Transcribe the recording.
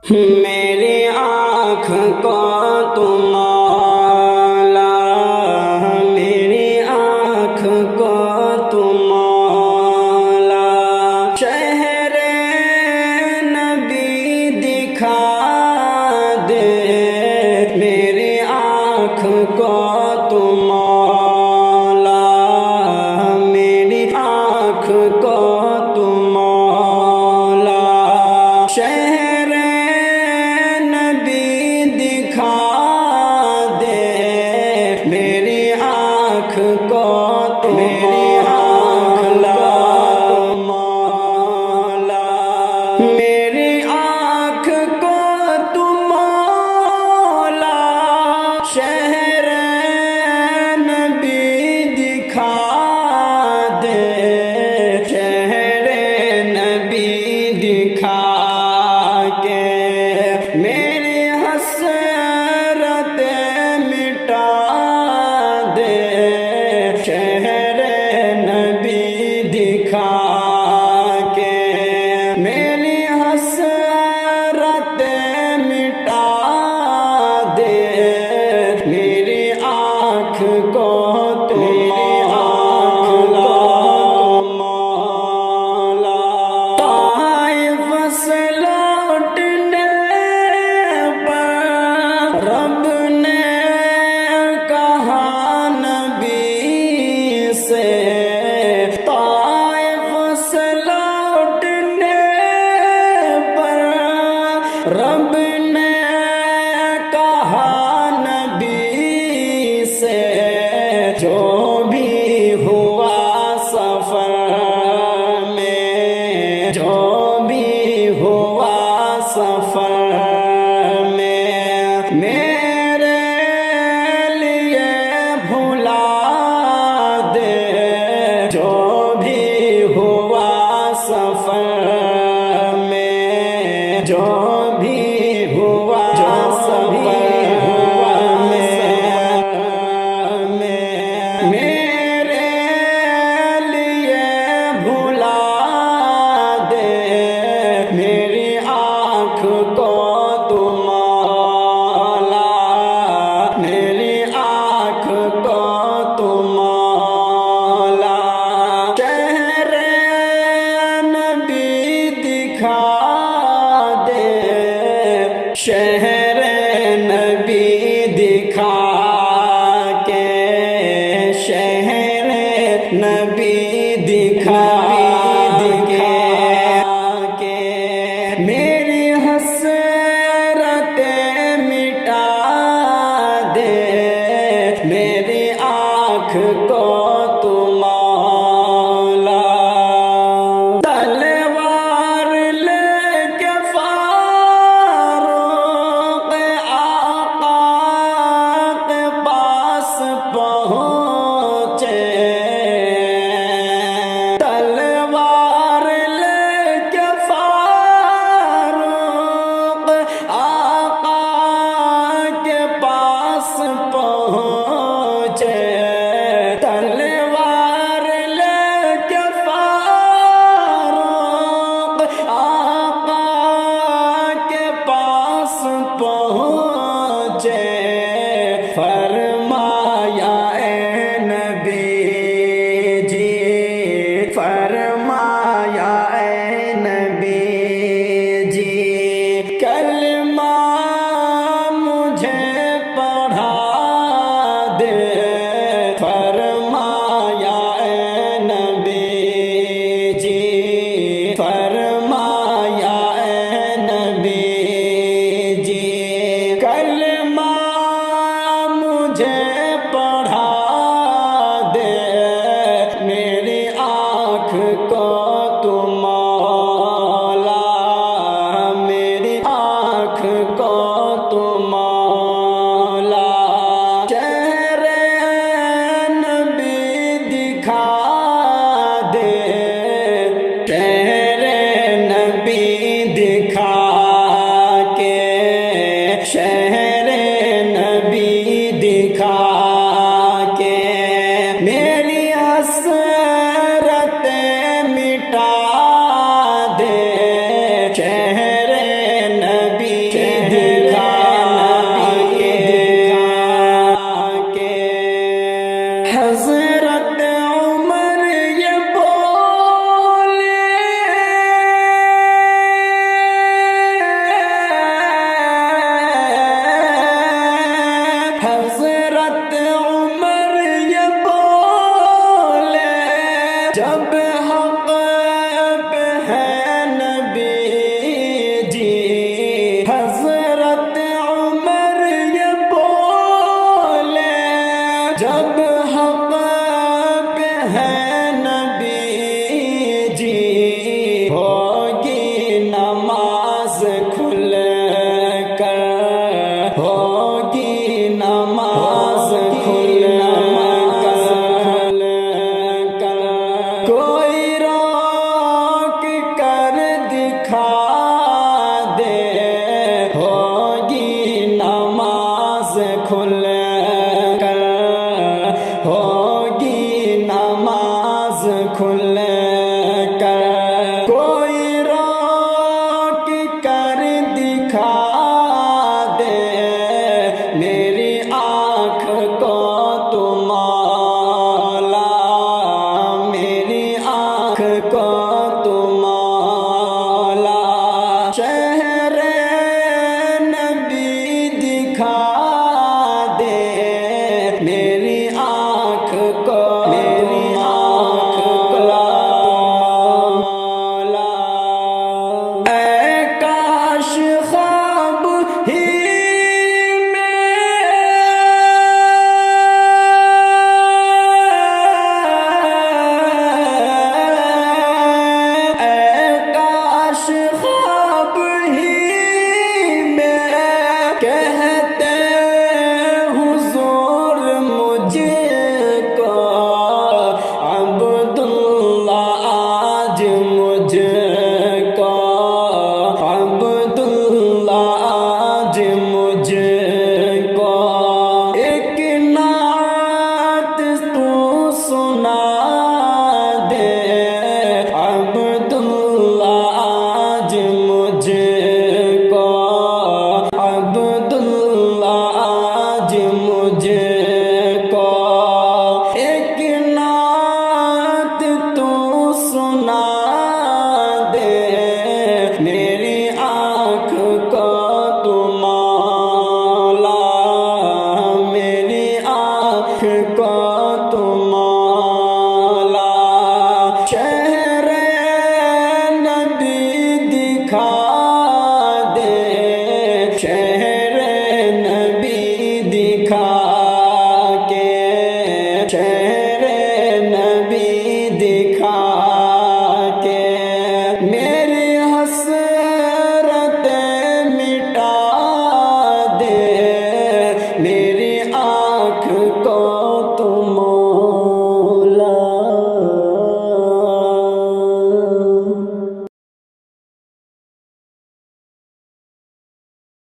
میری آنکھ کو تم مولا، میری آنکھ کو تم مولا، شہر نبی دکھا دے، میری آنکھ کو تم مولا، میری آنکھ کو تم مولا، شہر نبی دکھا دے، میری آنکھ کو تم مولا، میری آنکھ کو تم مولا، شہر نبی دکھا دے، شہر نبی دکھا کے میری حسرت مٹا دے، شہر نبی دکھا کے میری حسرت مٹا دے، میری آنکھ کو تم مولا، طائف سے لوٹنے پر رب نے کہا نبی سے، طائف سے لوٹنے پر رب نے کہا نبی سے، جو بھی ہوا سفر میں، جو بھی ہوا سفر میں، میرے لیے بھلا دے، جو بھی ہوا سفر میں، جو بھی ہوا سفر میں، میرے لیے بھلا دے، میری آنکھ کو تم مولا، میری آنکھ کو تم مولا، شہر نبی دکھا